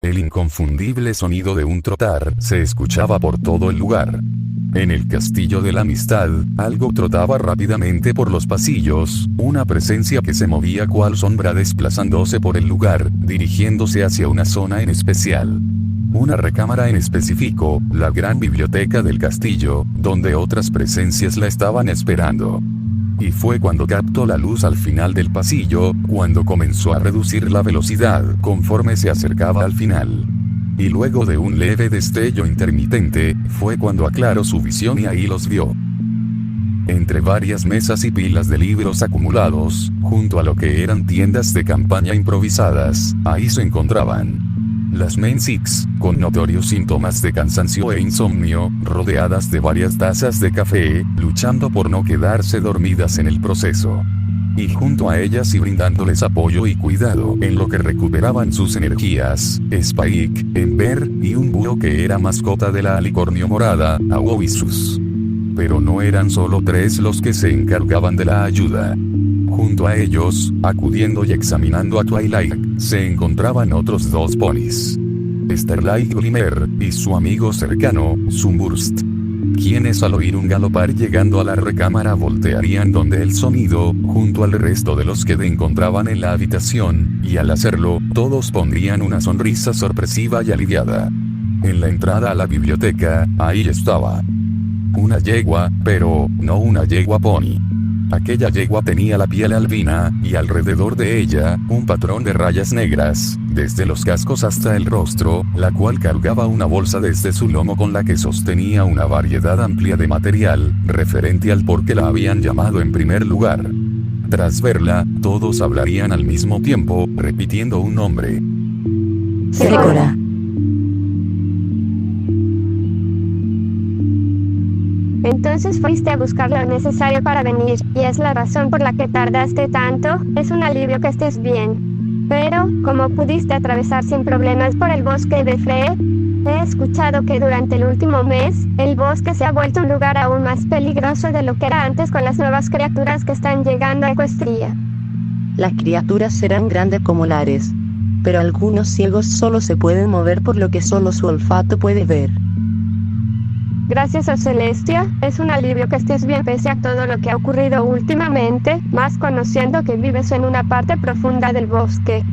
El inconfundible sonido de un trotar se escuchaba por todo el lugar. En el castillo de la amistad, algo trotaba rápidamente por los pasillos, una presencia que se movía cual sombra desplazándose por el lugar, dirigiéndose hacia una zona en especial. Una recámara en específico, la gran biblioteca del castillo, donde otras presencias la estaban esperando. Y fue cuando captó la luz al final del pasillo, cuando comenzó a reducir la velocidad conforme se acercaba al final. Y luego de un leve destello intermitente, fue cuando aclaró su visión y ahí los vio. Entre varias mesas y pilas de libros acumulados, junto a lo que eran tiendas de campaña improvisadas, ahí se encontraban las Main Six, con notorios síntomas de cansancio e insomnio, rodeadas de varias tazas de café, luchando por no quedarse dormidas en el proceso. Y junto a ellas y brindándoles apoyo y cuidado en lo que recuperaban sus energías, Spike, Ember, y un búho que era mascota de la alicornio morada, Awovisus. Pero no eran solo 3 los que se encargaban de la ayuda. Junto a ellos, acudiendo y examinando a Twilight, se encontraban otros 2 ponis. Starlight Glimmer, y su amigo cercano, Sunburst. Quienes al oír un galopar llegando a la recámara voltearían donde el sonido, junto al resto de los que se encontraban en la habitación, y al hacerlo, todos pondrían una sonrisa sorpresiva y aliviada. En la entrada a la biblioteca, ahí estaba una yegua, pero no una yegua pony. Aquella yegua tenía la piel albina, y alrededor de ella, un patrón de rayas negras, desde los cascos hasta el rostro, la cual cargaba una bolsa desde su lomo con la que sostenía una variedad amplia de material, referente al por qué la habían llamado en primer lugar. Tras verla, todos hablarían al mismo tiempo, repitiendo un nombre. Segura. Entonces fuiste a buscar lo necesario para venir, y es la razón por la que tardaste tanto. Es un alivio que estés bien. Pero, ¿cómo pudiste atravesar sin problemas por el bosque de Fred? He escuchado que durante el último mes, el bosque se ha vuelto un lugar aún más peligroso de lo que era antes con las nuevas criaturas que están llegando a Equestria. Las criaturas serán grandes como lares. Pero algunos ciegos solo se pueden mover por lo que solo su olfato puede ver. Gracias a Celestia, es un alivio que estés bien pese a todo lo que ha ocurrido últimamente, más conociendo que vives en una parte profunda del bosque.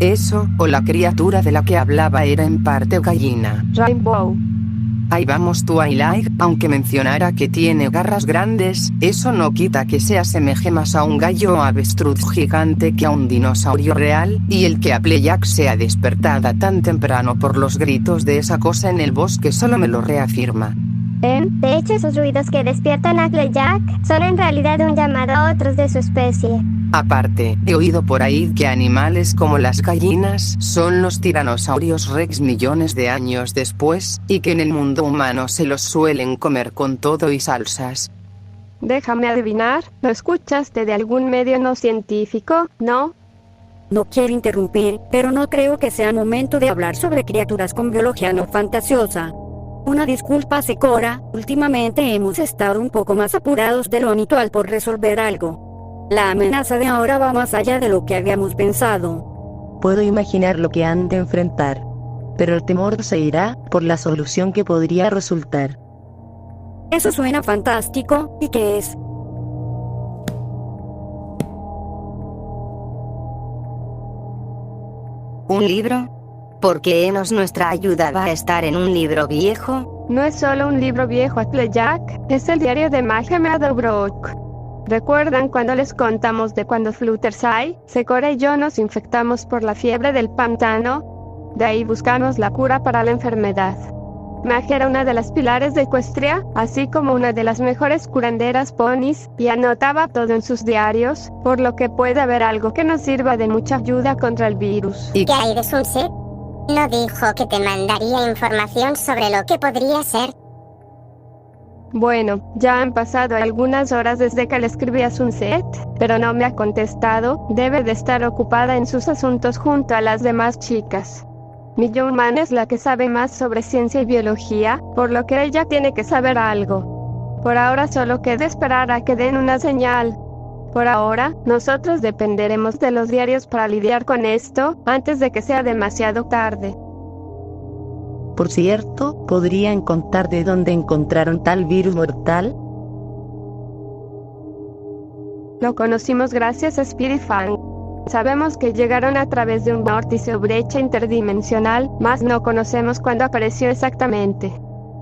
Eso, o la criatura de la que hablaba era en parte gallina. Rainbow. Ahí vamos Twilight, aunque mencionara que tiene garras grandes, eso no quita que se asemeje más a un gallo o avestruz gigante que a un dinosaurio real, y el que Applejack sea despertada tan temprano por los gritos de esa cosa en el bosque solo me lo reafirma. De hecho, esos ruidos que despiertan a Applejack son en realidad un llamado a otros de su especie. Aparte, he oído por ahí que animales como las gallinas son los tiranosaurios rex millones de años después, y que en el mundo humano se los suelen comer con todo y salsas. Déjame adivinar, ¿lo escuchaste de algún medio no científico, no? No quiero interrumpir, pero no creo que sea momento de hablar sobre criaturas con biología no fantasiosa. Una disculpa, Secora, últimamente hemos estado un poco más apurados de lo habitual por resolver algo. La amenaza de ahora va más allá de lo que habíamos pensado. Puedo imaginar lo que han de enfrentar. Pero el temor se irá por la solución que podría resultar. Eso suena fantástico, ¿y qué es? ¿Un libro? ¿Por qué nuestra ayuda va a estar en un libro viejo? No es solo un libro viejo, Applejack, es el diario de Magia Meadowbrook. ¿Recuerdan cuando les contamos de cuando Fluttershy, Secora y yo nos infectamos por la fiebre del pantano? De ahí buscamos la cura para la enfermedad. Magia era una de las pilares de Equestria, así como una de las mejores curanderas ponis, y anotaba todo en sus diarios, por lo que puede haber algo que nos sirva de mucha ayuda contra el virus. ¿Y ¿Qué hay de Sunset? ¿No dijo que te mandaría información sobre lo que podría ser? Bueno, ya han pasado algunas horas desde que le escribí a Sunset, pero no me ha contestado. Debe de estar ocupada en sus asuntos junto a las demás chicas. Millowman es la que sabe más sobre ciencia y biología, por lo que ella tiene que saber algo. Por ahora solo queda esperar a que den una señal. Por ahora, nosotros dependeremos de los diarios para lidiar con esto, antes de que sea demasiado tarde. Por cierto, ¿podrían contar de dónde encontraron tal virus mortal? Lo conocimos gracias a Spirit Fang. Sabemos que llegaron a través de un vórtice o brecha interdimensional, mas no conocemos cuándo apareció exactamente.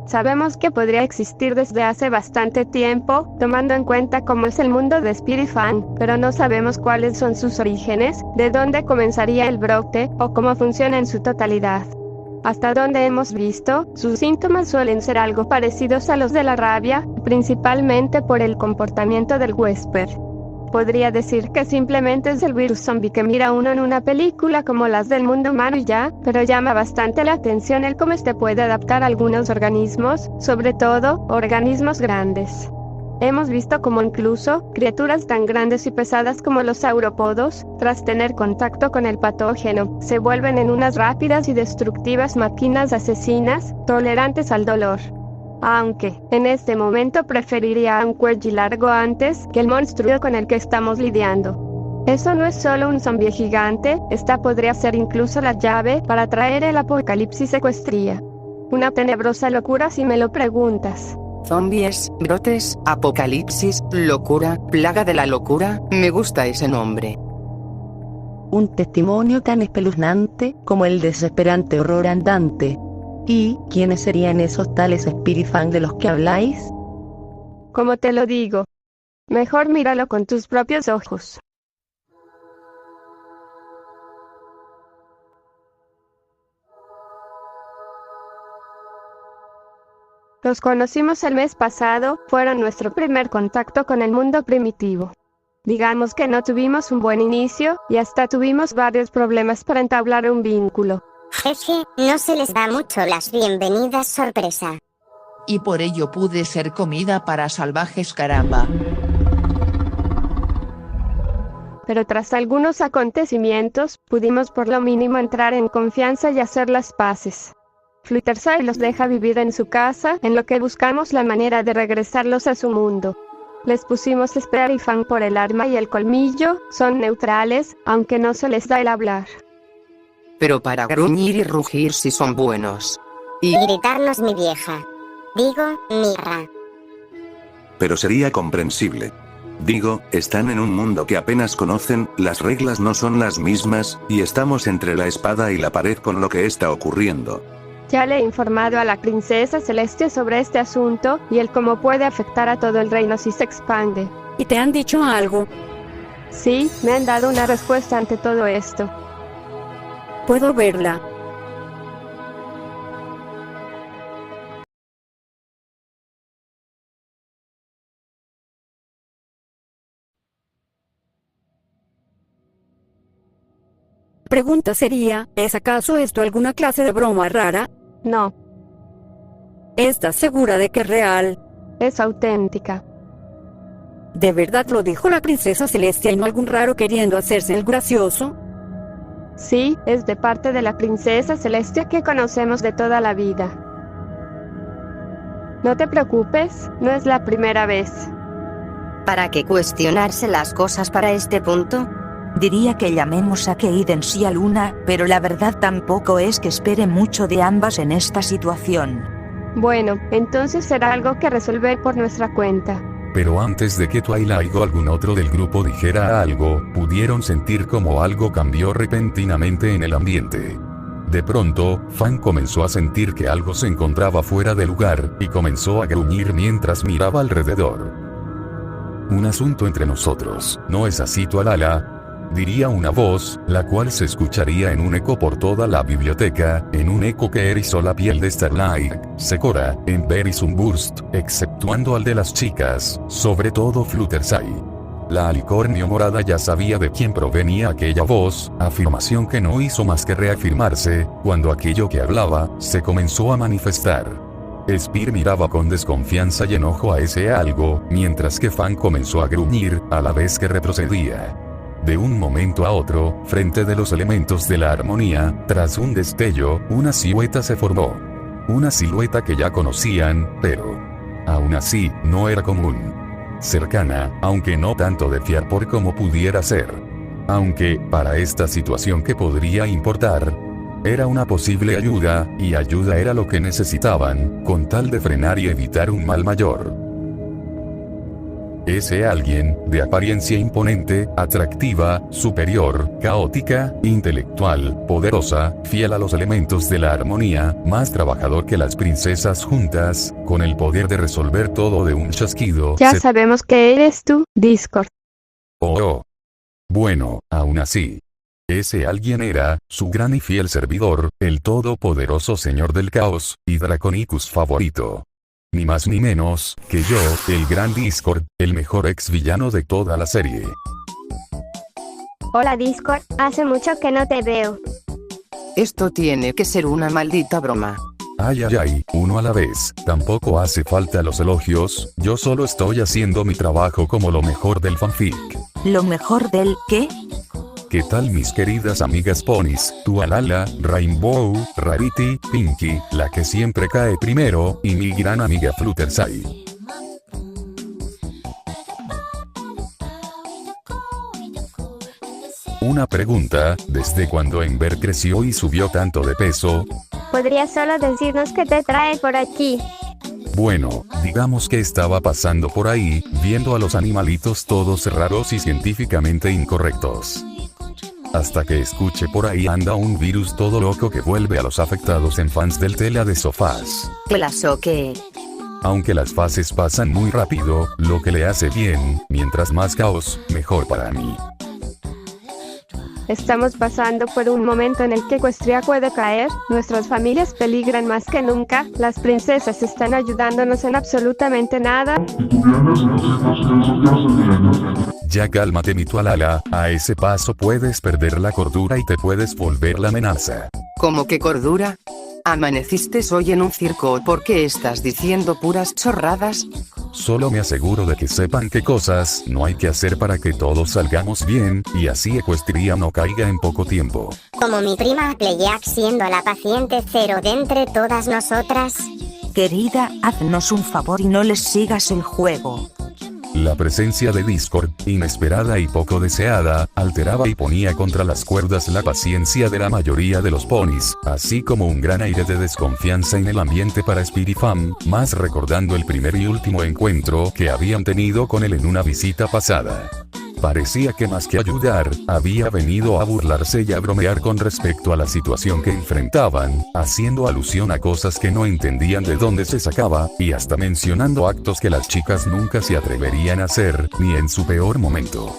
Sabemos que podría existir desde hace bastante tiempo, tomando en cuenta cómo es el mundo de Spirit Fang, pero no sabemos cuáles son sus orígenes, de dónde comenzaría el brote, o cómo funciona en su totalidad. Hasta donde hemos visto, sus síntomas suelen ser algo parecidos a los de la rabia, principalmente por el comportamiento del huésped. Podría decir que simplemente es el virus zombie que mira uno en una película como las del mundo humano y ya, pero llama bastante la atención el cómo este puede adaptar a algunos organismos, sobre todo, organismos grandes. Hemos visto cómo incluso, criaturas tan grandes y pesadas como los saurópodos, tras tener contacto con el patógeno, se vuelven en unas rápidas y destructivas máquinas asesinas, tolerantes al dolor. Aunque, en este momento preferiría a un cuello largo antes que el monstruo con el que estamos lidiando. Eso no es solo un zombie gigante, esta podría ser incluso la llave para traer el apocalipsis ecuestría. Una tenebrosa locura si me lo preguntas. Zombies, brotes, apocalipsis, locura, plaga de la locura, me gusta ese nombre. Un testimonio tan espeluznante como el desesperante horror andante. ¿Y quiénes serían esos tales Spirit Fang de los que habláis? Como te lo digo, mejor míralo con tus propios ojos. Los conocimos el mes pasado, fueron nuestro primer contacto con el mundo primitivo. Digamos que no tuvimos un buen inicio, y hasta tuvimos varios problemas para entablar un vínculo. Jeje, no se les da mucho las bienvenidas sorpresa. Y por ello pude ser comida para salvajes, caramba. Pero tras algunos acontecimientos, pudimos por lo mínimo entrar en confianza y hacer las paces. Fluttershy los deja vivir en su casa, en lo que buscamos la manera de regresarlos a su mundo. Les pusimos Spirit Fang por el arma y el colmillo, son neutrales, aunque no se les da el hablar. Pero para gruñir y rugir sí son buenos. Y gritarnos mi vieja. Digo, mirra. Pero sería comprensible. Digo, están en un mundo que apenas conocen, las reglas no son las mismas, y estamos entre la espada y la pared con lo que está ocurriendo. Ya le he informado a la princesa Celestia sobre este asunto, y el cómo puede afectar a todo el reino si se expande. ¿Y te han dicho algo? Sí, me han dado una respuesta ante todo esto. Puedo verla. Pregunta sería, ¿es acaso esto alguna clase de broma rara? No. ¿Estás segura de que es real? Es auténtica. ¿De verdad lo dijo la princesa Celestia y no algún raro queriendo hacerse el gracioso? Sí, es de parte de la princesa Celestia que conocemos de toda la vida. No te preocupes, no es la primera vez. ¿Para qué cuestionarse las cosas para este punto? Diría que llamemos a Cadence y a Luna, pero la verdad tampoco es que espere mucho de ambas en esta situación. Bueno, entonces será algo que resolver por nuestra cuenta. Pero antes de que Twilight o algún otro del grupo dijera algo, pudieron sentir como algo cambió repentinamente en el ambiente. De pronto, Fan comenzó a sentir que algo se encontraba fuera de lugar, y comenzó a gruñir mientras miraba alrededor. Un asunto entre nosotros, ¿no es así, Twalala? Diría una voz, la cual se escucharía en un eco por toda la biblioteca, en un eco que erizó la piel de Starlight, Sakura, Ember y Sunburst, exceptuando al de las chicas, sobre todo Fluttershy. La alicornio morada ya sabía de quién provenía aquella voz, afirmación que no hizo más que reafirmarse, cuando aquello que hablaba, se comenzó a manifestar. Spear miraba con desconfianza y enojo a ese algo, mientras que Fan comenzó a gruñir, a la vez que retrocedía. De un momento a otro, frente de los elementos de la armonía, tras un destello, una silueta se formó. Una silueta que ya conocían, pero aún así, no era común. cercana, aunque no tanto de fiar por como pudiera ser. Aunque, para esta situación que podría importar, era una posible ayuda, y ayuda era lo que necesitaban, con tal de frenar y evitar un mal mayor. Ese alguien, de apariencia imponente, atractiva, superior, caótica, intelectual, poderosa, fiel a los elementos de la armonía, más trabajador que las princesas juntas, con el poder de resolver todo de un chasquido. Ya sabemos que eres tú, Discord. Oh. Bueno, aún así. Ese alguien era, su gran y fiel servidor, el todopoderoso señor del caos, y Draconicus favorito. Ni más ni menos, que yo, el gran Discord, el mejor ex villano de toda la serie. Hola Discord, hace mucho que no te veo. Esto tiene que ser una maldita broma. Ay, uno a la vez. Tampoco hace falta los elogios, yo solo estoy haciendo mi trabajo como lo mejor del fanfic. ¿Lo mejor del qué? ¿Qué tal mis queridas amigas ponis, Tualala, Rainbow, Rarity, Pinky, la que siempre cae primero, y mi gran amiga Fluttershy? Una pregunta, ¿desde cuándo Ember creció y subió tanto de peso? ¿Podrías solo decirnos qué te trae por aquí? Bueno, digamos que estaba pasando por ahí, viendo a los animalitos todos raros y científicamente incorrectos. Hasta que escuché por ahí anda un virus todo loco que vuelve a los afectados en fans del tela de sofás. ¿Claso qué? Aunque las fases pasan muy rápido, lo que le hace bien, mientras más caos, mejor para mí. Estamos pasando por un momento en el que Equestria puede caer, nuestras familias peligran más que nunca, las princesas están ayudándonos en absolutamente nada. Ya cálmate mi Tualala, a ese paso puedes perder la cordura y te puedes volver la amenaza. ¿Cómo que cordura? ¿Amaneciste hoy en un circo o por qué estás diciendo puras chorradas? Solo me aseguro de que sepan qué cosas no hay que hacer para que todos salgamos bien, y así Equestria no caiga en poco tiempo. Como mi prima Applejack siendo la paciente cero de entre todas nosotras. Querida, haznos un favor y no les sigas el juego. La presencia de Discord, inesperada y poco deseada, alteraba y ponía contra las cuerdas la paciencia de la mayoría de los ponis, así como un gran aire de desconfianza en el ambiente para Spirifam, más recordando el primer y último encuentro que habían tenido con él en una visita pasada. Parecía que más que ayudar, había venido a burlarse y a bromear con respecto a la situación que enfrentaban, haciendo alusión a cosas que no entendían de dónde se sacaba, y hasta mencionando actos que las chicas nunca se atreverían a hacer, ni en su peor momento.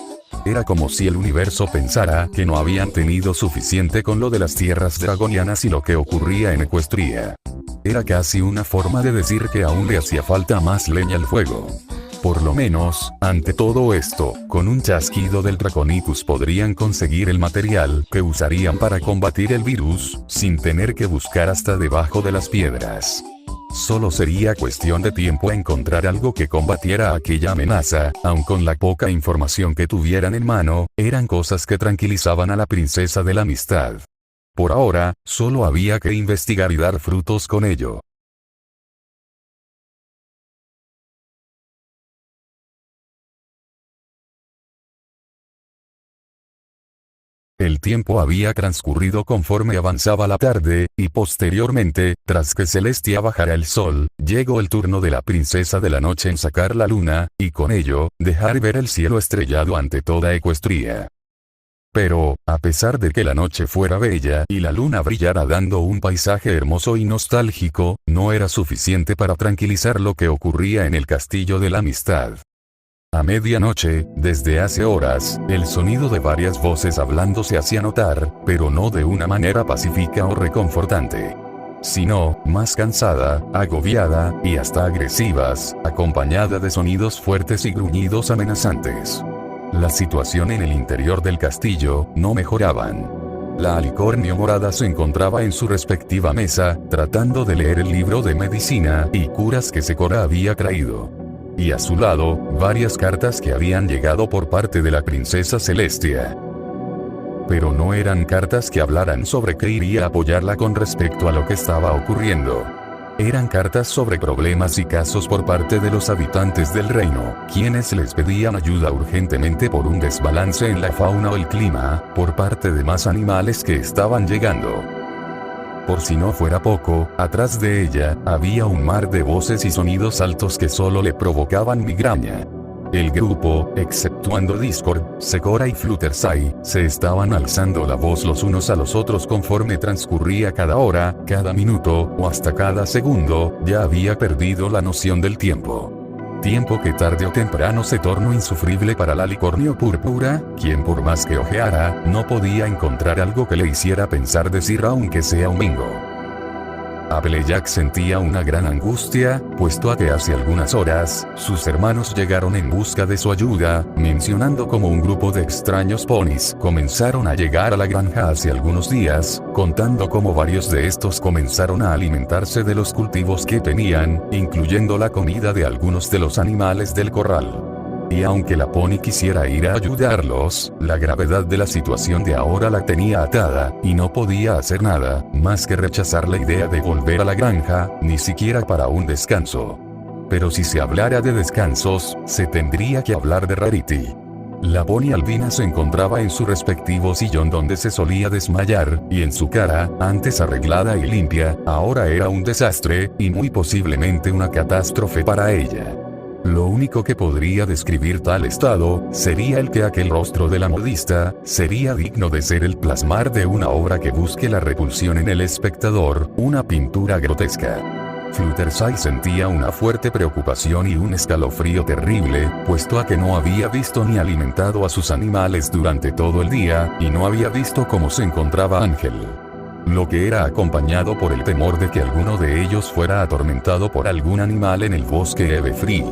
Era como si el universo pensara que no habían tenido suficiente con lo de las tierras dragonianas y lo que ocurría en Equestria. Era casi una forma de decir que aún le hacía falta más leña al fuego. Por lo menos, ante todo esto, con un chasquido del Draconicus podrían conseguir el material que usarían para combatir el virus, sin tener que buscar hasta debajo de las piedras. Solo sería cuestión de tiempo encontrar algo que combatiera aquella amenaza, aun con la poca información que tuvieran en mano, eran cosas que tranquilizaban a la princesa de la amistad. Por ahora, solo había que investigar y dar frutos con ello. El tiempo había transcurrido conforme avanzaba la tarde, y posteriormente, tras que Celestia bajara el sol, llegó el turno de la princesa de la noche en sacar la luna, y con ello, dejar ver el cielo estrellado ante toda Equestria. Pero, a pesar de que la noche fuera bella y la luna brillara dando un paisaje hermoso y nostálgico, no era suficiente para tranquilizar lo que ocurría en el castillo de la amistad. A medianoche, desde hace horas, el sonido de varias voces hablando se hacía notar, pero no de una manera pacífica o reconfortante, sino, más cansada, agobiada, y hasta agresivas, acompañada de sonidos fuertes y gruñidos amenazantes. La situación en el interior del castillo no mejoraban. La alicornio morada se encontraba en su respectiva mesa, tratando de leer el libro de medicina y curas que Secora había traído. Y a su lado, varias cartas que habían llegado por parte de la princesa Celestia. Pero no eran cartas que hablaran sobre qué iría a apoyarla con respecto a lo que estaba ocurriendo. Eran cartas sobre problemas y casos por parte de los habitantes del reino, quienes les pedían ayuda urgentemente por un desbalance en la fauna o el clima, por parte de más animales que estaban llegando. Por si no fuera poco, atrás de ella, había un mar de voces y sonidos altos que solo le provocaban migraña. El grupo, exceptuando Discord, Secora y Fluttershy, se estaban alzando la voz los unos a los otros conforme transcurría cada hora, cada minuto, o hasta cada segundo, ya había perdido la noción del tiempo. Tiempo que tarde o temprano se tornó insufrible para la Licornio Púrpura, quien por más que ojeara, no podía encontrar algo que le hiciera pensar decir aunque sea un bingo. Applejack sentía una gran angustia, puesto a que hace algunas horas, sus hermanos llegaron en busca de su ayuda, mencionando cómo un grupo de extraños ponis comenzaron a llegar a la granja hace algunos días, contando cómo varios de estos comenzaron a alimentarse de los cultivos que tenían, incluyendo la comida de algunos de los animales del corral. Y aunque la pony quisiera ir a ayudarlos, la gravedad de la situación de ahora la tenía atada, y no podía hacer nada, más que rechazar la idea de volver a la granja, ni siquiera para un descanso. Pero si se hablara de descansos, se tendría que hablar de Rarity. La pony albina se encontraba en su respectivo sillón donde se solía desmayar, y en su cara, antes arreglada y limpia, ahora era un desastre, y muy posiblemente una catástrofe para ella. Lo único que podría describir tal estado, sería el que aquel rostro de la modista, sería digno de ser el plasmar de una obra que busque la repulsión en el espectador, una pintura grotesca. Fluttershy sentía una fuerte preocupación y un escalofrío terrible, puesto a que no había visto ni alimentado a sus animales durante todo el día, y no había visto cómo se encontraba Ángel. Lo que era acompañado por el temor de que alguno de ellos fuera atormentado por algún animal en el bosque Everfree.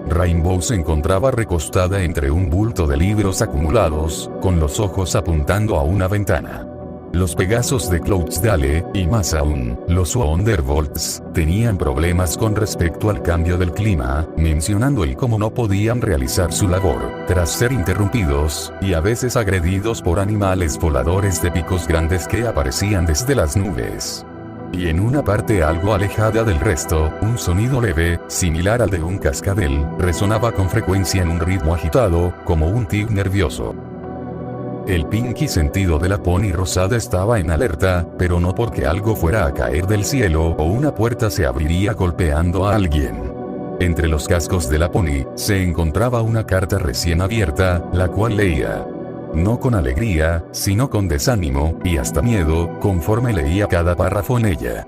Rainbow se encontraba recostada entre un bulto de libros acumulados, con los ojos apuntando a una ventana. Los Pegasos de Cloudsdale, y más aún, los Wonderbolts, tenían problemas con respecto al cambio del clima, mencionando el cómo no podían realizar su labor, tras ser interrumpidos, y a veces agredidos por animales voladores de picos grandes que aparecían desde las nubes. Y en una parte algo alejada del resto, un sonido leve, similar al de un cascabel, resonaba con frecuencia en un ritmo agitado, como un tic nervioso. El pinky sentido de la pony rosada estaba en alerta, pero no porque algo fuera a caer del cielo o una puerta se abriría golpeando a alguien. Entre los cascos de la pony, se encontraba una carta recién abierta, la cual leía. No con alegría, sino con desánimo, y hasta miedo, conforme leía cada párrafo en ella.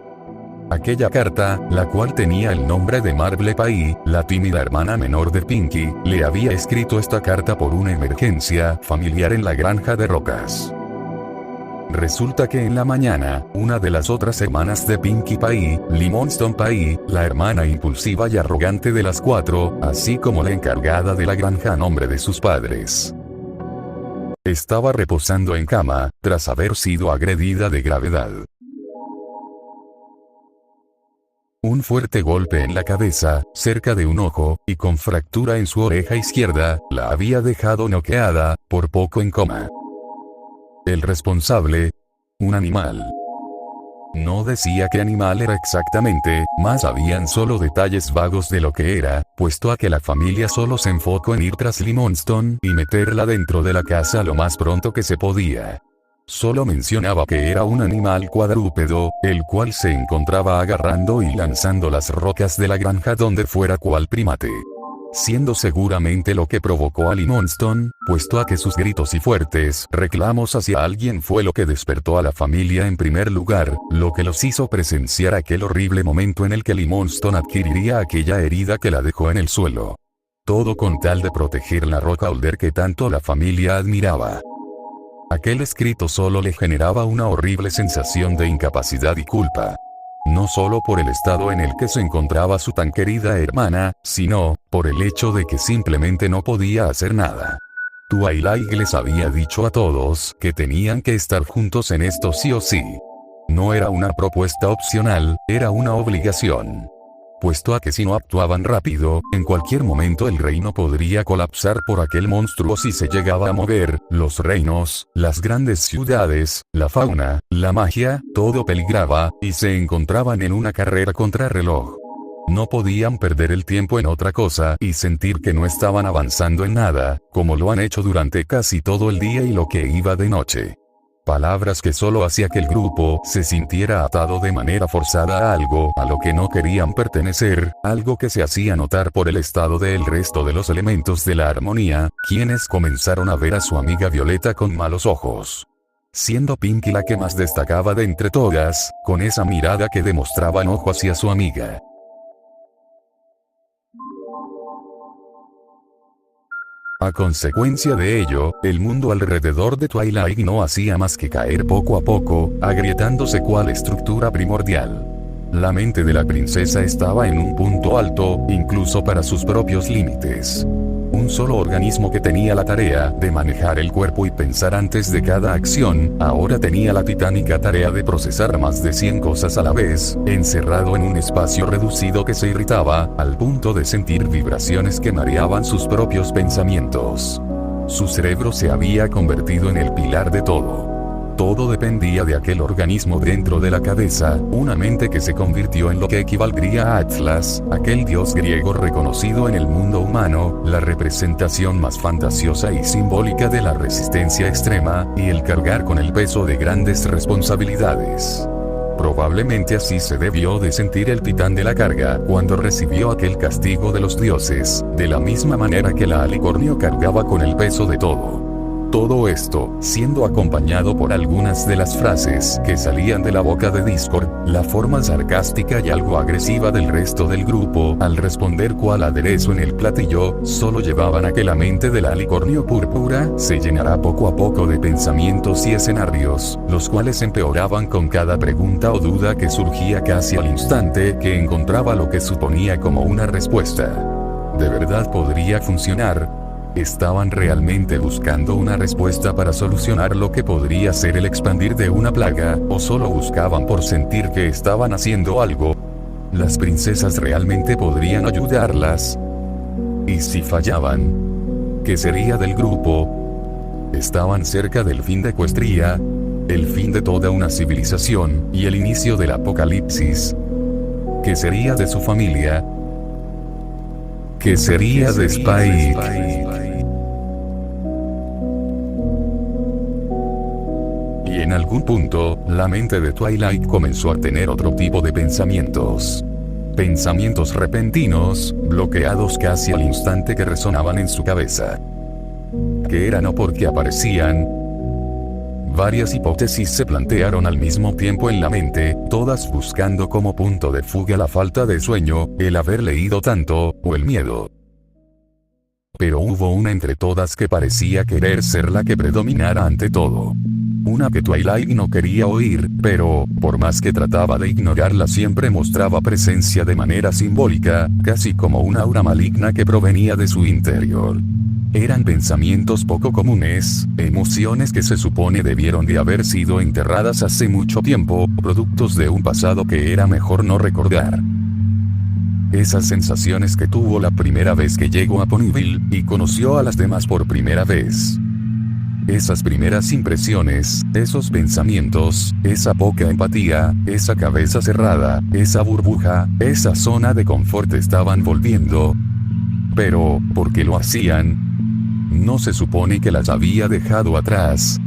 Aquella carta, la cual tenía el nombre de Marble Pie, la tímida hermana menor de Pinky, le había escrito esta carta por una emergencia familiar en la granja de rocas. Resulta que en la mañana, una de las otras hermanas de Pinkie Pie, Limonston Pie, la hermana impulsiva y arrogante de las cuatro, así como la encargada de la granja a nombre de sus padres, estaba reposando en cama, tras haber sido agredida de gravedad. Un fuerte golpe en la cabeza, cerca de un ojo, y con fractura en su oreja izquierda, la había dejado noqueada, por poco en coma. El responsable, un animal. No decía qué animal era exactamente, más habían solo detalles vagos de lo que era, puesto a que la familia solo se enfocó en ir tras Limonston y meterla dentro de la casa lo más pronto que se podía. Solo mencionaba que era un animal cuadrúpedo, el cual se encontraba agarrando y lanzando las rocas de la granja donde fuera cual primate. Siendo seguramente lo que provocó a Limonston, puesto a que sus gritos y fuertes reclamos hacia alguien fue lo que despertó a la familia en primer lugar, lo que los hizo presenciar aquel horrible momento en el que Limonston adquiriría aquella herida que la dejó en el suelo. Todo con tal de proteger la roca Alder que tanto la familia admiraba. Aquel escrito solo le generaba una horrible sensación de incapacidad y culpa. No solo por el estado en el que se encontraba su tan querida hermana, sino, por el hecho de que simplemente no podía hacer nada. Twilight les había dicho a todos que tenían que estar juntos en esto sí o sí. No era una propuesta opcional, era una obligación. puesto a que si no actuaban rápido, en cualquier momento el reino podría colapsar por aquel monstruo si se llegaba a mover. Los reinos, las grandes ciudades, la fauna, la magia, todo peligraba, y se encontraban en una carrera contrarreloj. No podían perder el tiempo en otra cosa y sentir que no estaban avanzando en nada, como lo han hecho durante casi todo el día y lo que iba de noche. Palabras que solo hacía que el grupo se sintiera atado de manera forzada a algo a lo que no querían pertenecer, algo que se hacía notar por el estado del resto de los elementos de la armonía, quienes comenzaron a ver a su amiga Violeta con malos ojos. Siendo Pinkie la que más destacaba de entre todas, con esa mirada que demostraba enojo hacia su amiga. A consecuencia de ello, el mundo alrededor de Twilight no hacía más que caer poco a poco, agrietándose cual estructura primordial. La mente de la princesa estaba en un punto alto, incluso para sus propios límites. Un solo organismo que tenía la tarea de manejar el cuerpo y pensar antes de cada acción, ahora tenía la titánica tarea de procesar más de 100 cosas a la vez, encerrado en un espacio reducido que se irritaba, al punto de sentir vibraciones que mareaban sus propios pensamientos. Su cerebro se había convertido en el pilar de todo. Todo dependía de aquel organismo dentro de la cabeza, una mente que se convirtió en lo que equivaldría a Atlas, aquel dios griego reconocido en el mundo humano, la representación más fantasiosa y simbólica de la resistencia extrema, y el cargar con el peso de grandes responsabilidades. Probablemente así se debió de sentir el titán de la carga cuando recibió aquel castigo de los dioses, de la misma manera que la alicornio cargaba con el peso de todo. Todo esto, siendo acompañado por algunas de las frases que salían de la boca de Discord, la forma sarcástica y algo agresiva del resto del grupo, al responder cual aderezo en el platillo, solo llevaban a que la mente de la alicornio púrpura se llenara poco a poco de pensamientos y escenarios, los cuales empeoraban con cada pregunta o duda que surgía casi al instante que encontraba lo que suponía como una respuesta. ¿De verdad podría funcionar? ¿Estaban realmente buscando una respuesta para solucionar lo que podría ser el expandir de una plaga, o solo buscaban por sentir que estaban haciendo algo? ¿Las princesas realmente podrían ayudarlas? ¿Y si fallaban? ¿Qué sería del grupo? Estaban cerca del fin de Equestria, el fin de toda una civilización, y el inicio del apocalipsis. ¿Qué sería de su familia? ¿Qué sería de Spike? Y en algún punto, la mente de Twilight comenzó a tener otro tipo de pensamientos. Pensamientos repentinos, bloqueados casi al instante que resonaban en su cabeza. ¿Qué eran o por qué aparecían? Varias hipótesis se plantearon al mismo tiempo en la mente, todas buscando como punto de fuga la falta de sueño, el haber leído tanto, o el miedo. Pero hubo una entre todas que parecía querer ser la que predominara ante todo. Una que Twilight no quería oír, pero, por más que trataba de ignorarla, siempre mostraba presencia de manera simbólica, casi como una aura maligna que provenía de su interior. Eran pensamientos poco comunes, emociones que se supone debieron de haber sido enterradas hace mucho tiempo, productos de un pasado que era mejor no recordar. Esas sensaciones que tuvo la primera vez que llegó a Ponyville, y conoció a las demás por primera vez. Esas primeras impresiones, esos pensamientos, esa poca empatía, esa cabeza cerrada, esa burbuja, esa zona de confort estaban volviendo. Pero, ¿por qué lo hacían? ¿No se supone que las había dejado atrás?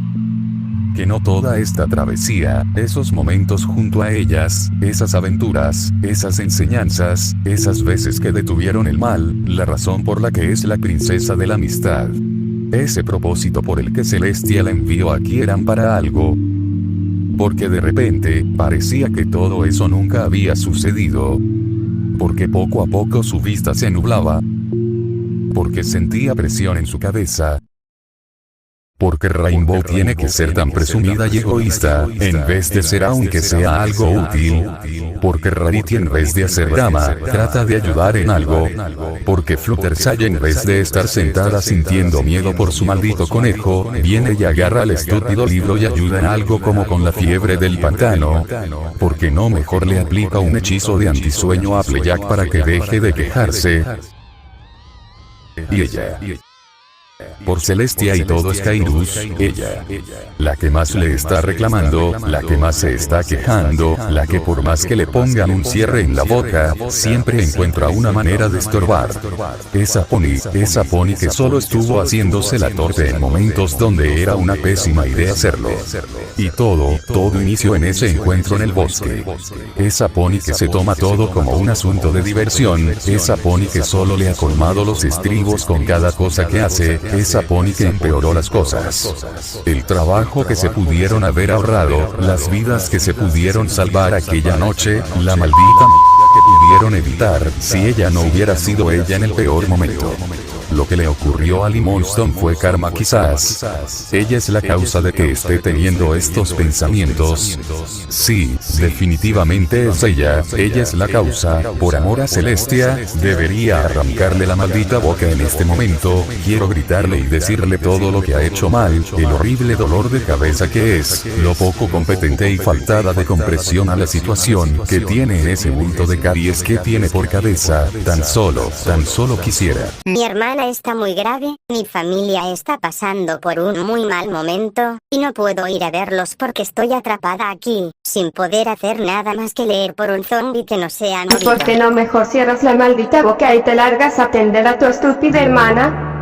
Que no toda esta travesía, esos momentos junto a ellas, esas aventuras, esas enseñanzas, esas veces que detuvieron el mal, la razón por la que es la princesa de la amistad. Ese propósito por el que Celestia la envió aquí eran para algo. Porque de repente, parecía que todo eso nunca había sucedido. Porque poco a poco su vista se nublaba. Porque sentía presión en su cabeza. Porque Rainbow tiene que ser tan presumida y egoísta, en vez de ser aunque sea algo útil. Porque Rarity en vez de hacer drama, trata de ayudar en algo. Porque Fluttershy en vez de estar sentada sintiendo miedo por su maldito conejo, viene y agarra el estúpido libro y ayuda en algo como con la fiebre del pantano. Porque no mejor le aplica un hechizo de antisueño a Applejack para que deje de quejarse. Y ella. Por Celestia y todo Skyrus, ella. La que más le está reclamando, la que más se está quejando, la que por más que le pongan un cierre en la boca, siempre encuentra una manera de estorbar. Esa Pony que solo estuvo haciéndose la torpe en momentos donde era una pésima idea hacerlo. Y todo inició en ese encuentro en el bosque. Esa Pony que se toma todo como un asunto de diversión, esa Pony que solo le ha colmado los estribos con cada cosa que hace, esa Pony que empeoró las cosas. El trabajo que se pudieron haber ahorrado, las vidas que se pudieron salvar aquella noche, la maldita que pudieron evitar, si ella no hubiera sido ella en el peor momento. Lo que le ocurrió a Limonston fue karma quizás. Ella es la causa de que esté teniendo estos pensamientos. Sí, definitivamente es ella es la causa. Por amor a Celestia, debería arrancarle la maldita boca en este momento. Quiero gritarle y decirle todo lo que ha hecho mal, el horrible dolor de cabeza que es, lo poco competente y faltada de compresión a la situación que tiene en ese bulto de caries que tiene por cabeza. Tan solo quisiera. Mi hermana está muy grave, mi familia está pasando por un muy mal momento, y no puedo ir a verlos porque estoy atrapada aquí, sin poder hacer nada más que leer por un zombie que no sea movido. ¿Por qué no mejor cierras la maldita boca y te largas a atender a tu estúpida hermana?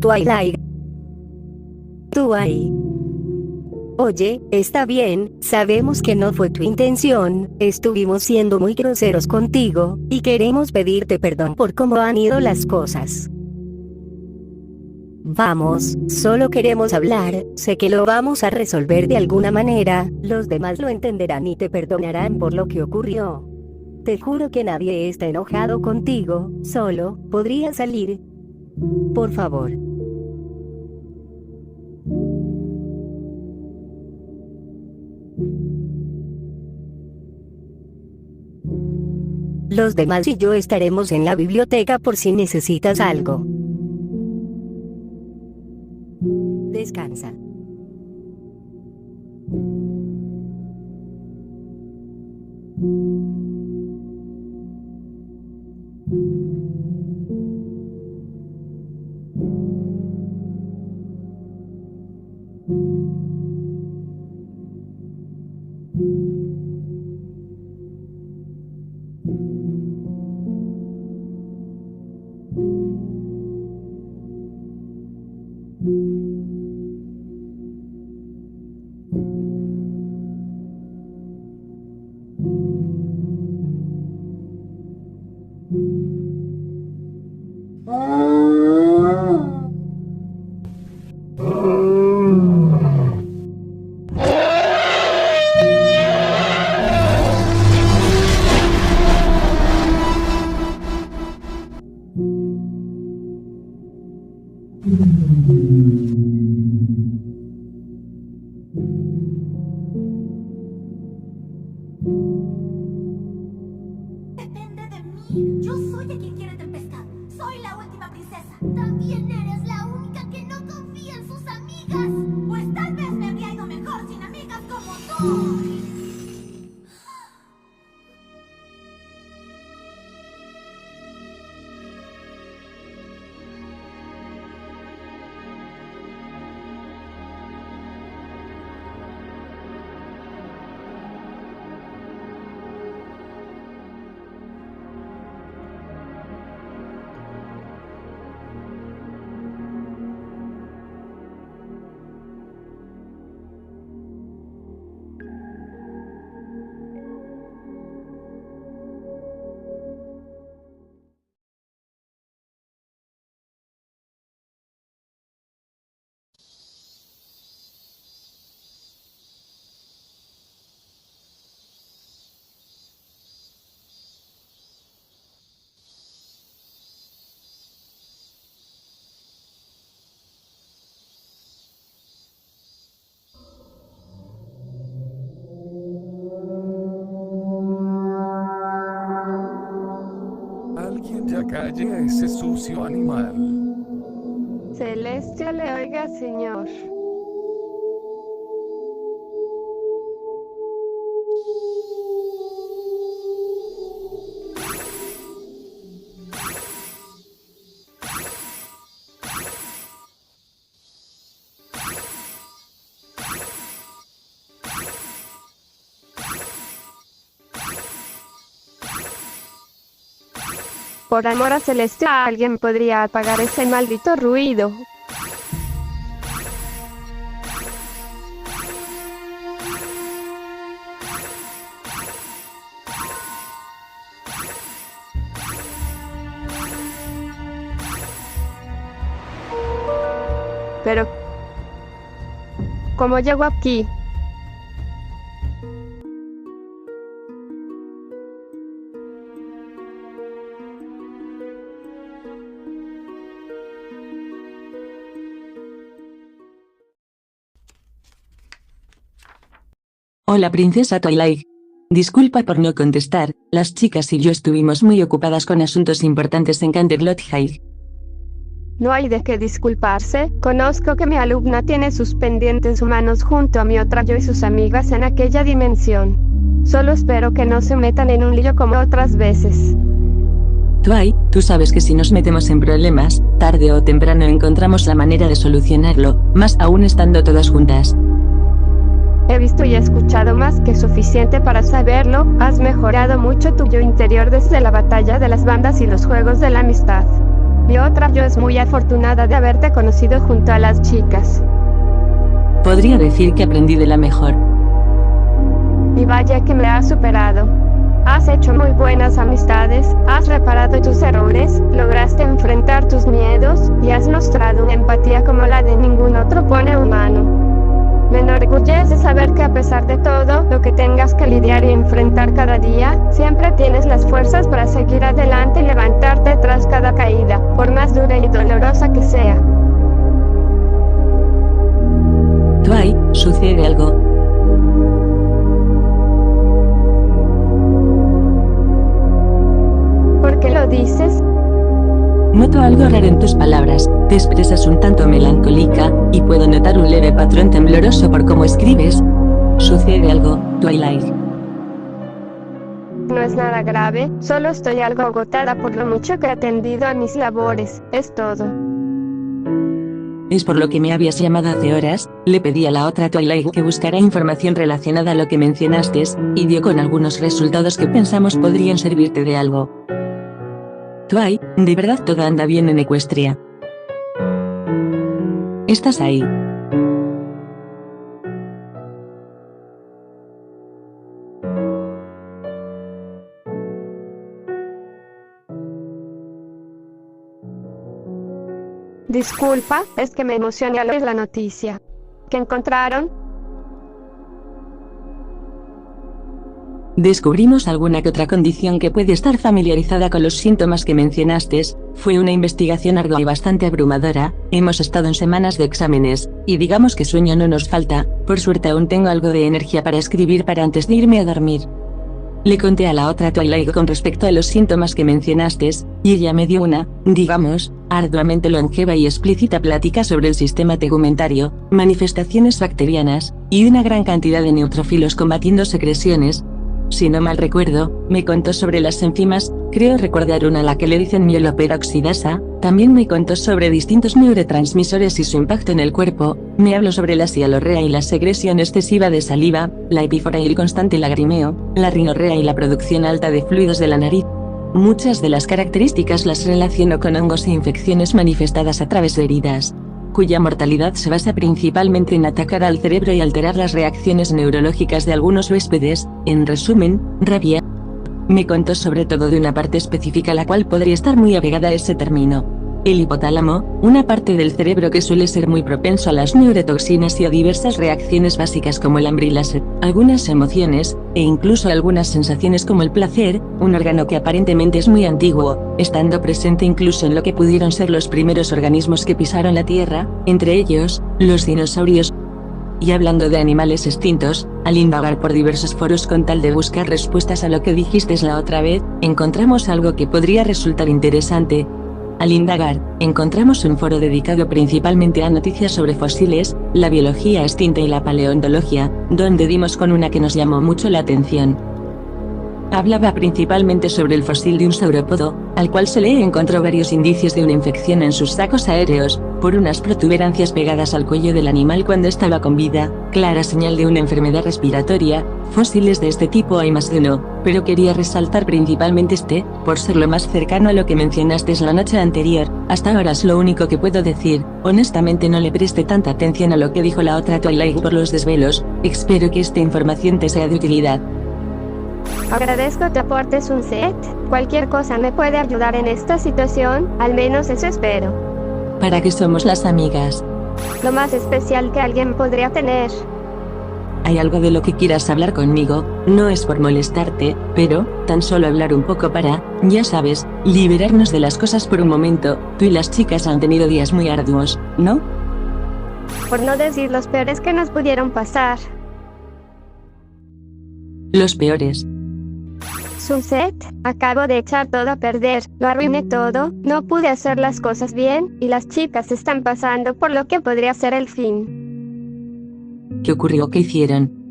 Twilight. Tú ahí. Oye, está bien, sabemos que no fue tu intención, estuvimos siendo muy groseros contigo, y queremos pedirte perdón por cómo han ido las cosas. Vamos, solo queremos hablar, sé que lo vamos a resolver de alguna manera, los demás lo entenderán y te perdonarán por lo que ocurrió. Te juro que nadie está enojado contigo, solo, ¿podría salir? Por favor. Los demás y yo estaremos en la biblioteca por si necesitas algo. Descansa. Depende de mí. Yo soy de quien quiere tempestad. Soy la última princesa. También eres la única que Calle a ese sucio animal. Celestia le oiga, señor. Por amor a Celestia, alguien podría apagar ese maldito ruido. Pero, ¿cómo llego aquí? Hola princesa Twilight. Disculpa por no contestar, las chicas y yo estuvimos muy ocupadas con asuntos importantes en Canterlot High. No hay de qué disculparse, conozco que mi alumna tiene sus pendientes humanos junto a mi otra yo y sus amigas en aquella dimensión. Solo espero que no se metan en un lío como otras veces. Twilight, tú sabes que si nos metemos en problemas, tarde o temprano encontramos la manera de solucionarlo, más aún estando todas juntas. He visto y escuchado más que suficiente para saberlo, has mejorado mucho tu yo interior desde la batalla de las bandas y los juegos de la amistad. Mi otra yo es muy afortunada de haberte conocido junto a las chicas. Podría decir que aprendí de la mejor. Y vaya que me has superado. Has hecho muy buenas amistades, has reparado tus errores, lograste enfrentar tus miedos, y has mostrado una empatía como la de ningún otro pone humano. Me enorgullece saber que a pesar de todo lo que tengas que lidiar y enfrentar cada día, siempre tienes las fuerzas para seguir adelante y levantarte tras cada caída, por más dura y dolorosa que sea. Twilight, sucede algo. ¿Por qué lo dices? Noto algo raro en tus palabras, te expresas un tanto melancólica, y puedo notar un leve patrón tembloroso por cómo escribes. Sucede algo, Twilight. No es nada grave, solo estoy algo agotada por lo mucho que he atendido a mis labores, es todo. Es por lo que me habías llamado hace horas, le pedí a la otra Twilight que buscara información relacionada a lo que mencionaste, y dio con algunos resultados que pensamos podrían servirte de algo. Twilight, de verdad todo anda bien en Equestria. ¿Estás ahí? Disculpa, es que me emocioné al oír la noticia. ¿Qué encontraron? Descubrimos alguna que otra condición que puede estar familiarizada con los síntomas que mencionaste. Fue una investigación ardua y bastante abrumadora, hemos estado en semanas de exámenes, y digamos que sueño no nos falta, por suerte aún tengo algo de energía para escribir para antes de irme a dormir. Le conté a la otra Twilight con respecto a los síntomas que mencionaste, y ella me dio una, digamos, arduamente longeva y explícita plática sobre el sistema tegumentario, manifestaciones bacterianas, y una gran cantidad de neutrófilos combatiendo secreciones. Si no mal recuerdo, me contó sobre las enzimas, creo recordar una a la que le dicen mieloperoxidasa, también me contó sobre distintos neurotransmisores y su impacto en el cuerpo, me habló sobre la cialorrea y la secreción excesiva de saliva, la epífora y el constante lagrimeo, la rinorrea y la producción alta de fluidos de la nariz. Muchas de las características las relaciono con hongos e infecciones manifestadas a través de heridas, cuya mortalidad se basa principalmente en atacar al cerebro y alterar las reacciones neurológicas de algunos huéspedes, en resumen, rabia. Me contó sobre todo de una parte específica la cual podría estar muy apegada a ese término. El hipotálamo, una parte del cerebro que suele ser muy propenso a las neurotoxinas y a diversas reacciones básicas como el hambre y la sed, algunas emociones, e incluso algunas sensaciones como el placer, un órgano que aparentemente es muy antiguo, estando presente incluso en lo que pudieron ser los primeros organismos que pisaron la Tierra, entre ellos, los dinosaurios. Y hablando de animales extintos, al indagar por diversos foros con tal de buscar respuestas a lo que dijiste la otra vez, encontramos algo que podría resultar interesante. Al indagar, encontramos un foro dedicado principalmente a noticias sobre fósiles, la biología extinta y la paleontología, donde dimos con una que nos llamó mucho la atención. Hablaba principalmente sobre el fósil de un saurópodo, al cual se le encontró varios indicios de una infección en sus sacos aéreos, por unas protuberancias pegadas al cuello del animal cuando estaba con vida, clara señal de una enfermedad respiratoria. Fósiles de este tipo hay más de uno, pero quería resaltar principalmente este, por ser lo más cercano a lo que mencionaste la noche anterior. Hasta ahora es lo único que puedo decir. Honestamente no le presté tanta atención a lo que dijo la otra Twilight por los desvelos. Espero que esta información te sea de utilidad. Agradezco tu aporte, Sunset. Cualquier cosa me puede ayudar en esta situación, al menos eso espero. ¿Para qué somos las amigas? Lo más especial que alguien podría tener. ¿Hay algo de lo que quieras hablar conmigo? No es por molestarte, pero, tan solo hablar un poco para, ya sabes, liberarnos de las cosas por un momento. Tú y las chicas han tenido días muy arduos, ¿no? Por no decir los peores que nos pudieron pasar. Los peores. Sunset, acabo de echar todo a perder, lo arruiné todo, no pude hacer las cosas bien, y las chicas están pasando por lo que podría ser el fin. ¿Qué ocurrió? ¿Qué hicieron?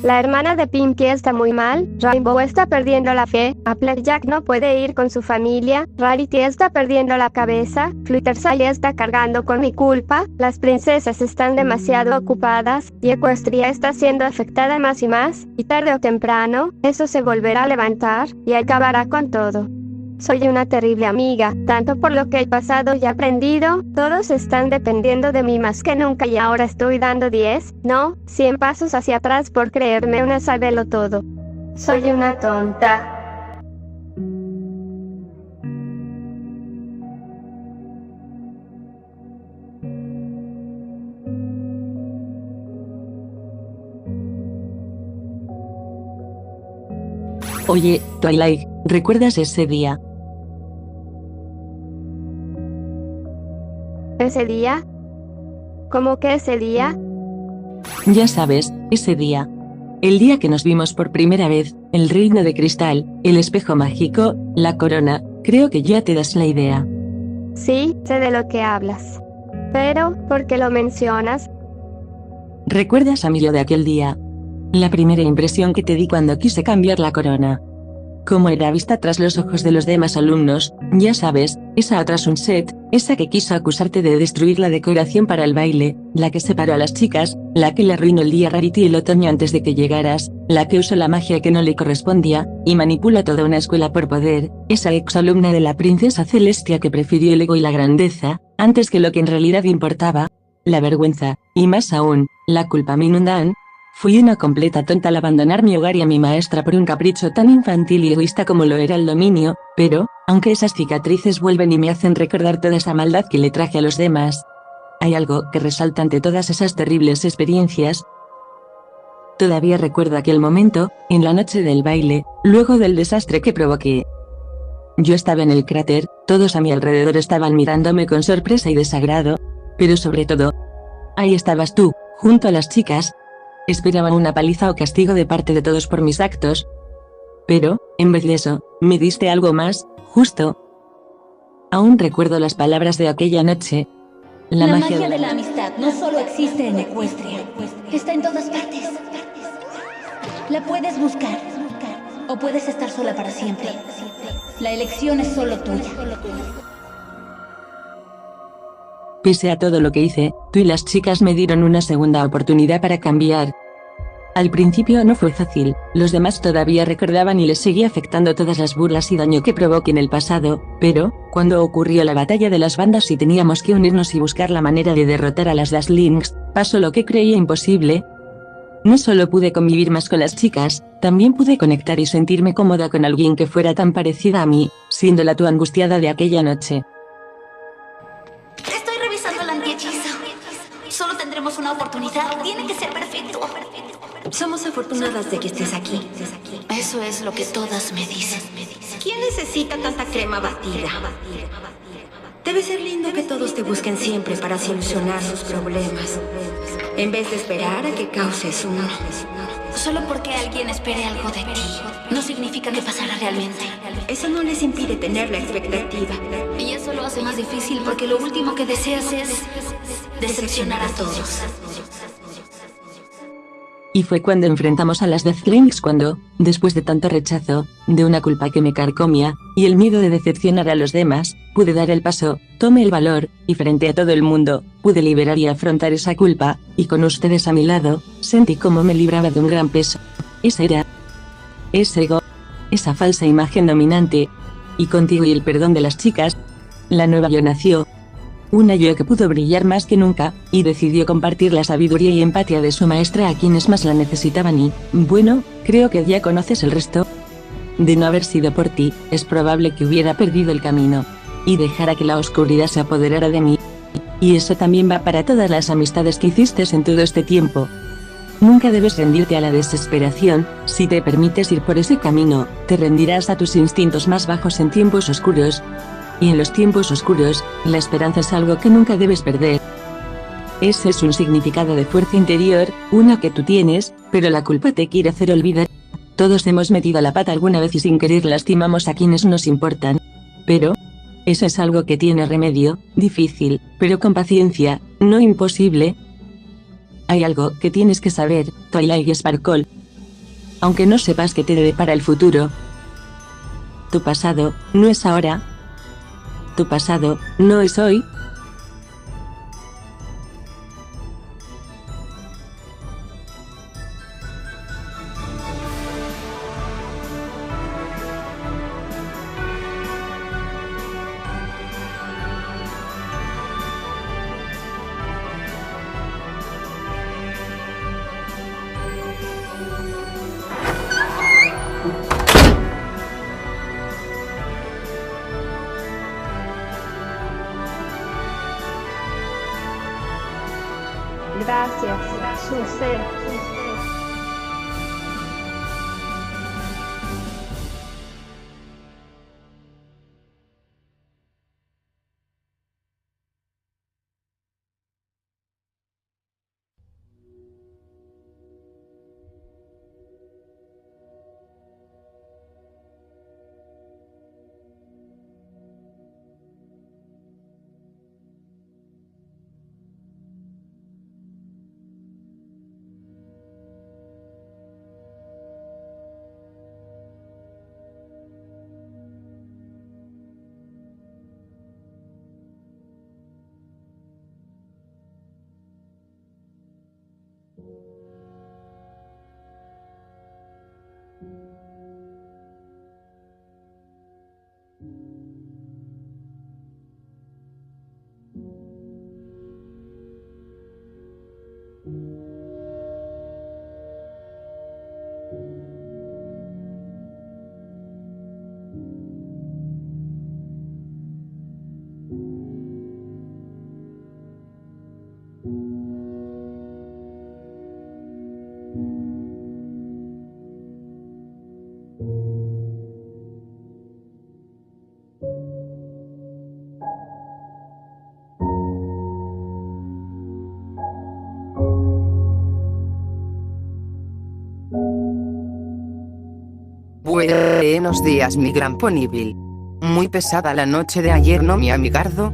La hermana de Pinkie está muy mal, Rainbow está perdiendo la fe, Applejack no puede ir con su familia, Rarity está perdiendo la cabeza, Fluttershy está cargando con mi culpa, las princesas están demasiado ocupadas, y Equestria está siendo afectada más y más, y tarde o temprano, eso se volverá a levantar, y acabará con todo. Soy una terrible amiga, tanto por lo que he pasado y aprendido, todos están dependiendo de mí más que nunca y ahora estoy dando 10, no, 100 pasos hacia atrás por creerme una sabelo todo. Soy una tonta. Oye, Twilight, ¿recuerdas ese día? ¿Ese día? ¿Cómo que ese día? Ya sabes, ese día. El día que nos vimos por primera vez, el reino de cristal, el espejo mágico, la corona, creo que ya te das la idea. Sí, sé de lo que hablas. Pero, ¿por qué lo mencionas? ¿Recuerdas a mí lo de aquel día? La primera impresión que te di cuando quise cambiar la corona. Cómo era vista tras los ojos de los demás alumnos, ya sabes, esa otra Sunset, esa que quiso acusarte de destruir la decoración para el baile, la que separó a las chicas, la que le arruinó el día Rarity el otoño antes de que llegaras, la que usó la magia que no le correspondía, y manipula toda una escuela por poder, esa exalumna de la princesa Celestia que prefirió el ego y la grandeza, antes que lo que en realidad importaba, la vergüenza, y más aún, la culpa me inundan. Fui una completa tonta al abandonar mi hogar y a mi maestra por un capricho tan infantil y egoísta como lo era el dominio, pero, aunque esas cicatrices vuelven y me hacen recordar toda esa maldad que le traje a los demás, hay algo que resalta ante todas esas terribles experiencias. Todavía recuerdo aquel momento, en la noche del baile, luego del desastre que provoqué. Yo estaba en el cráter, todos a mi alrededor estaban mirándome con sorpresa y desagrado, pero sobre todo, ahí estabas tú, junto a las chicas. Esperaban una paliza o castigo de parte de todos por mis actos. Pero, en vez de eso, me diste algo más, justo. Aún recuerdo las palabras de aquella noche. La magia de la amistad no solo existe en Equestria, está en todas partes. La puedes buscar, o puedes estar sola para siempre. La elección es solo tuya. Pese a todo lo que hice, tú y las chicas me dieron una segunda oportunidad para cambiar. Al principio no fue fácil, los demás todavía recordaban y les seguía afectando todas las burlas y daño que provoqué en el pasado, pero, cuando ocurrió la batalla de las bandas y teníamos que unirnos y buscar la manera de derrotar a las Dashlings, pasó lo que creía imposible. No solo pude convivir más con las chicas, también pude conectar y sentirme cómoda con alguien que fuera tan parecida a mí, siendo la tú angustiada de aquella noche. Estoy revisando el antihechizo. Solo tendremos una oportunidad. Tiene que ser perfecto. Somos afortunadas de que estés aquí. Eso es lo que todas me dicen. ¿Quién necesita tanta crema batida? Te Debe ser lindo que todos te busquen siempre para solucionar sus problemas, en vez de esperar a que causes uno. Solo porque alguien espere algo de ti, no significa que pasará realmente. Eso no les impide tener la expectativa. Y eso lo hace más difícil porque lo último que deseas es decepcionar a todos. Y fue cuando enfrentamos a las Deathlings cuando, después de tanto rechazo, de una culpa que me carcomía, y el miedo de decepcionar a los demás, pude dar el paso, tomé el valor, y frente a todo el mundo, pude liberar y afrontar esa culpa, y con ustedes a mi lado, sentí como me libraba de un gran peso. Ese era. Ese ego. Esa falsa imagen dominante. Y contigo y el perdón de las chicas, la nueva yo nació. Una yo que pudo brillar más que nunca, y decidió compartir la sabiduría y empatía de su maestra a quienes más la necesitaban y, bueno, creo que ya conoces el resto. De no haber sido por ti, es probable que hubiera perdido el camino. Y dejara que la oscuridad se apoderara de mí. Y eso también va para todas las amistades que hiciste en todo este tiempo. Nunca debes rendirte a la desesperación, si te permites ir por ese camino, te rendirás a tus instintos más bajos en tiempos oscuros. Y en los tiempos oscuros, la esperanza es algo que nunca debes perder. Ese es un significado de fuerza interior, una que tú tienes, pero la culpa te quiere hacer olvidar. Todos hemos metido la pata alguna vez y sin querer lastimamos a quienes nos importan. Pero eso es algo que tiene remedio, difícil, pero con paciencia, no imposible. Hay algo que tienes que saber, Twilight y Sparkle. Aunque no sepas qué te depara el futuro. Tu pasado, no es ahora. Tu pasado, no es hoy. Gracias, Sucé. Buenos días, mi gran Ponyville. Muy pesada la noche de ayer, ¿no, mi amigardo?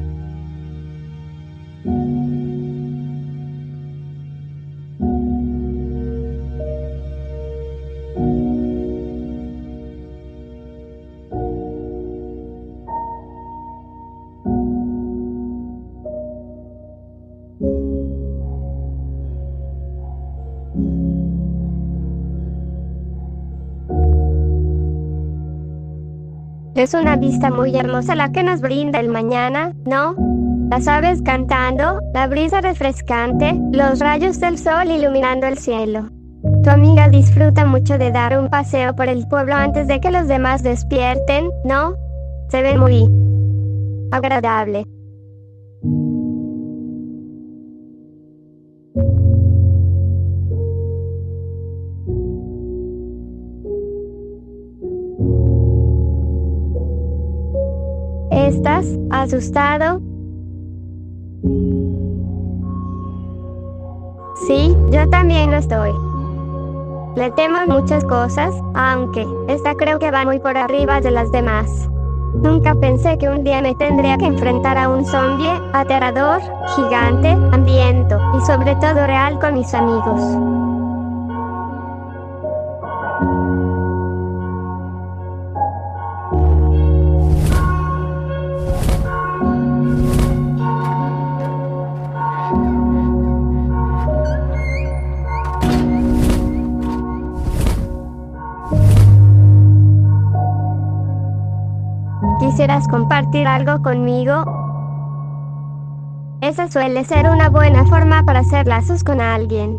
Es una vista muy hermosa la que nos brinda el mañana, ¿no? Las aves cantando, la brisa refrescante, los rayos del sol iluminando el cielo. Tu amiga disfruta mucho de dar un paseo por el pueblo antes de que los demás despierten, ¿no? Se ve muy agradable. ¿Estás asustado? Sí, yo también lo estoy. Le temo muchas cosas, aunque esta creo que va muy por arriba de las demás. Nunca pensé que un día me tendría que enfrentar a un zombie aterrador, gigante, hambriento y sobre todo real con mis amigos. ¿Quisieras compartir algo conmigo? Esa suele ser una buena forma para hacer lazos con alguien.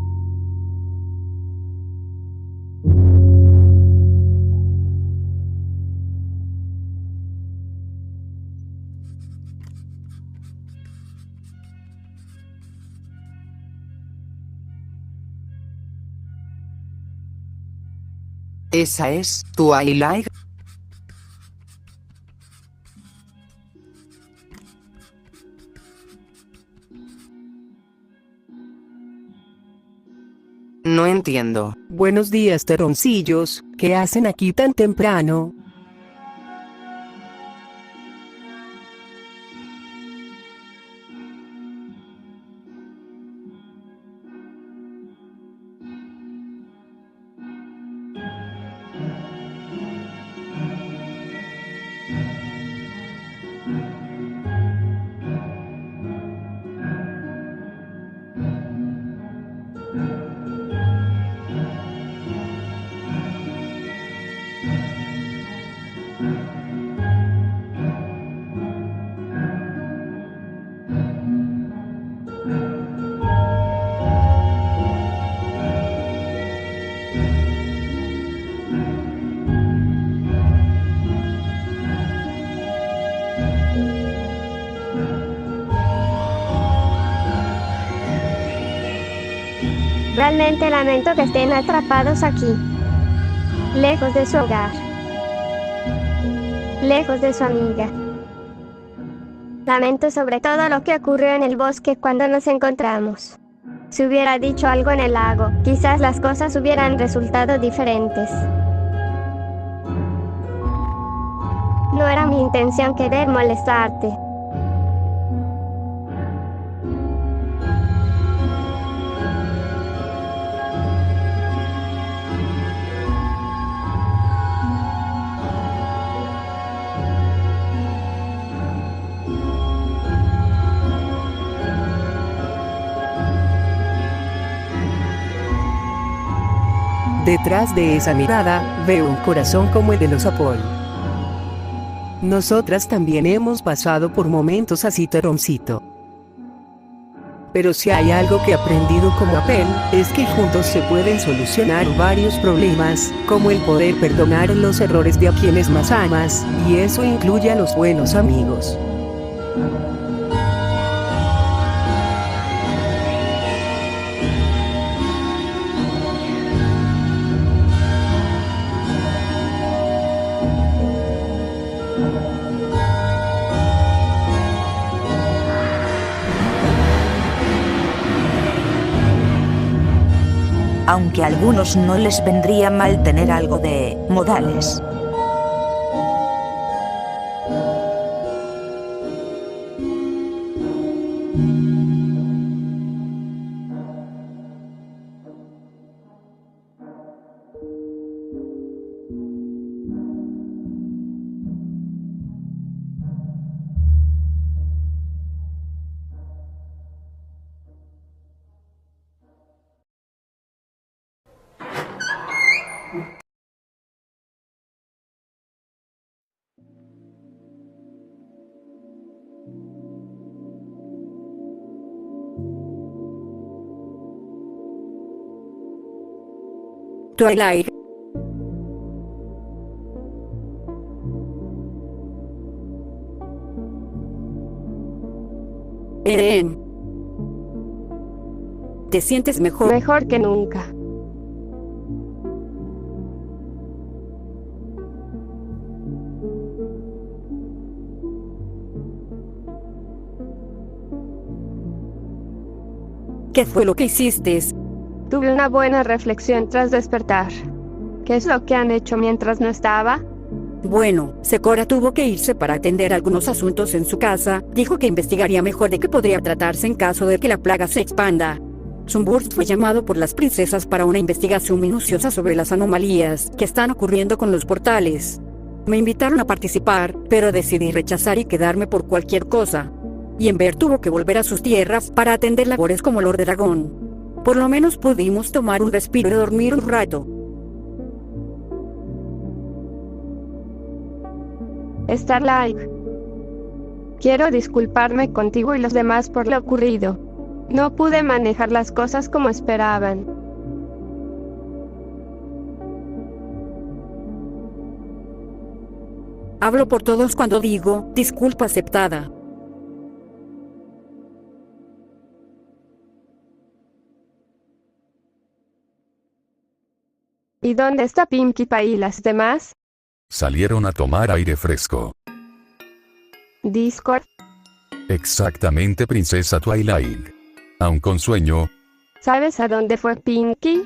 ¿Esa es Twilight? No entiendo. Buenos días, terroncillos, ¿qué hacen aquí tan temprano? Realmente lamento que estén atrapados aquí, lejos de su hogar, lejos de su amiga. Lamento sobre todo lo que ocurrió en el bosque cuando nos encontramos. Si hubiera dicho algo en el lago, quizás las cosas hubieran resultado diferentes. No era mi intención querer molestarte. Detrás de esa mirada, veo un corazón como el de los Apol. Nosotras también hemos pasado por momentos así, terroncito. Pero si hay algo que he aprendido como Apple, es que juntos se pueden solucionar varios problemas, como el poder perdonar los errores de a quienes más amas, y eso incluye a los buenos amigos. Aunque a algunos no les vendría mal tener algo de modales. Twilight. Eren. ¿Te sientes mejor? Mejor que nunca. ¿Qué fue lo que hiciste? Tuve una buena reflexión tras despertar. ¿Qué es lo que han hecho mientras no estaba? Bueno, Secora tuvo que irse para atender algunos asuntos en su casa. Dijo que investigaría mejor de qué podría tratarse en caso de que la plaga se expanda. Sunburst fue llamado por las princesas para una investigación minuciosa sobre las anomalías que están ocurriendo con los portales. Me invitaron a participar, pero decidí rechazar y quedarme por cualquier cosa. Y Ember tuvo que volver a sus tierras para atender labores como Lord Dragón. Por lo menos pudimos tomar un respiro y dormir un rato. Starlight. Quiero disculparme contigo y los demás por lo ocurrido. No pude manejar las cosas como esperaban. Hablo por todos cuando digo, disculpa aceptada. ¿Y dónde está Pinkie Pie y las demás? Salieron a tomar aire fresco. Discord. Exactamente, princesa Twilight. Aún con sueño. ¿Sabes a dónde fue Pinkie?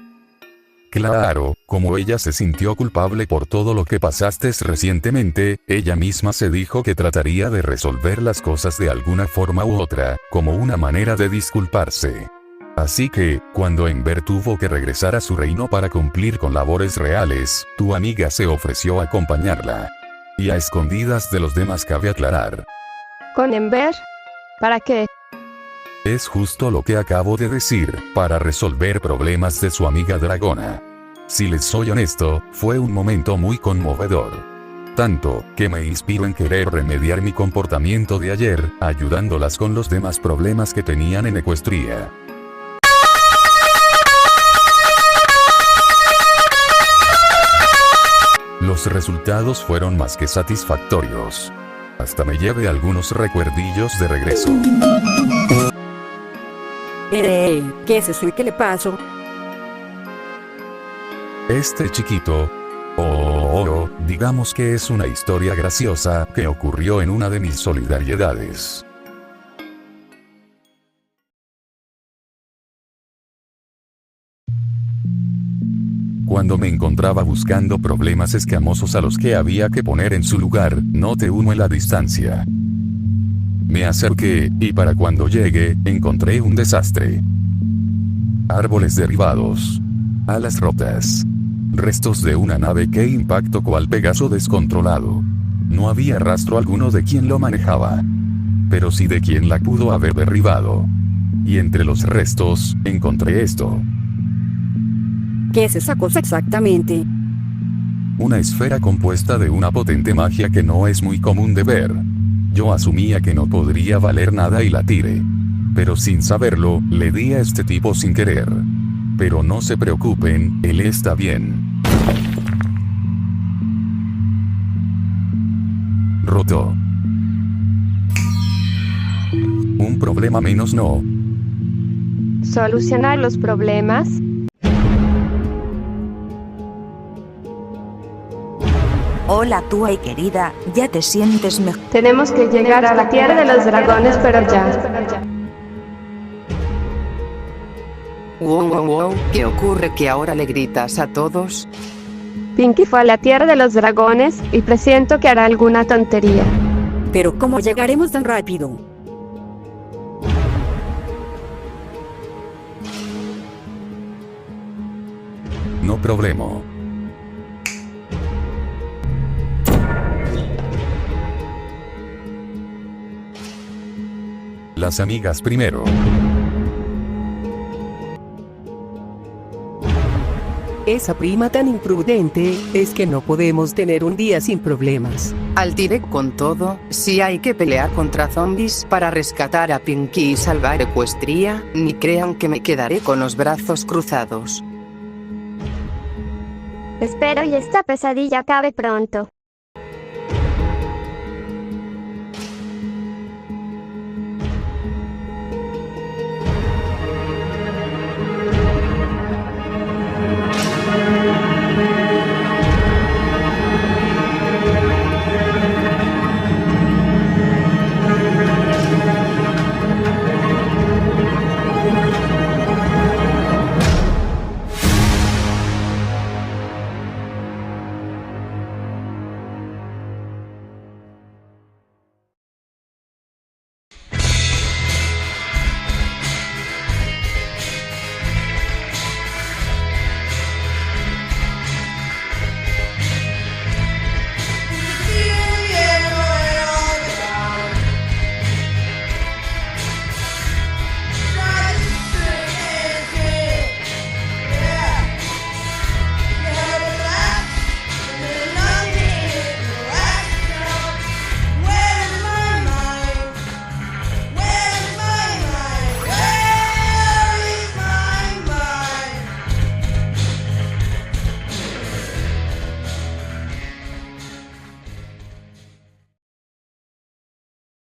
Claro, como ella se sintió culpable por todo lo que pasaste recientemente, ella misma se dijo que trataría de resolver las cosas de alguna forma u otra, como una manera de disculparse. Así que, cuando Ember tuvo que regresar a su reino para cumplir con labores reales, tu amiga se ofreció a acompañarla. Y a escondidas de los demás, cabe aclarar. ¿Con Ember? ¿Para qué? Es justo lo que acabo de decir, para resolver problemas de su amiga dragona. Si les soy honesto, fue un momento muy conmovedor. Tanto, que me inspiró en querer remediar mi comportamiento de ayer, ayudándolas con los demás problemas que tenían en Equestria. Los resultados fueron más que satisfactorios. Hasta me llevé algunos recuerdillos de regreso. ¿Qué es eso y qué le pasó? Este chiquito, digamos que es una historia graciosa que ocurrió en una de mis solidariedades. Cuando me encontraba buscando problemas escamosos a los que había que poner en su lugar, noté uno en la distancia. Me acerqué, y para cuando llegué, encontré un desastre. Árboles derribados. Alas rotas. Restos de una nave que impactó cual Pegaso descontrolado. No había rastro alguno de quien lo manejaba. Pero sí de quien la pudo haber derribado. Y entre los restos, encontré esto. ¿Qué es esa cosa exactamente? Una esfera compuesta de una potente magia que no es muy común de ver. Yo asumía que no podría valer nada y la tiré. Pero sin saberlo, le di a este tipo sin querer. Pero no se preocupen, él está bien. Roto. Un problema menos, ¿no? ¿Solucionar los problemas? Hola Tuai querida, ¿ya te sientes mejor? Tenemos que llegar a la tierra de los dragones, pero ya. Wow, ¿qué ocurre que ahora le gritas a todos? Pinkie fue a la tierra de los dragones y presiento que hará alguna tontería. Pero ¿cómo llegaremos tan rápido? No problema. Las amigas primero. Esa prima tan imprudente, es que no podemos tener un día sin problemas. Al tire con todo, si hay que pelear contra zombies para rescatar a Pinkie y salvar Equestria, ni crean que me quedaré con los brazos cruzados. Espero y esta pesadilla acabe pronto.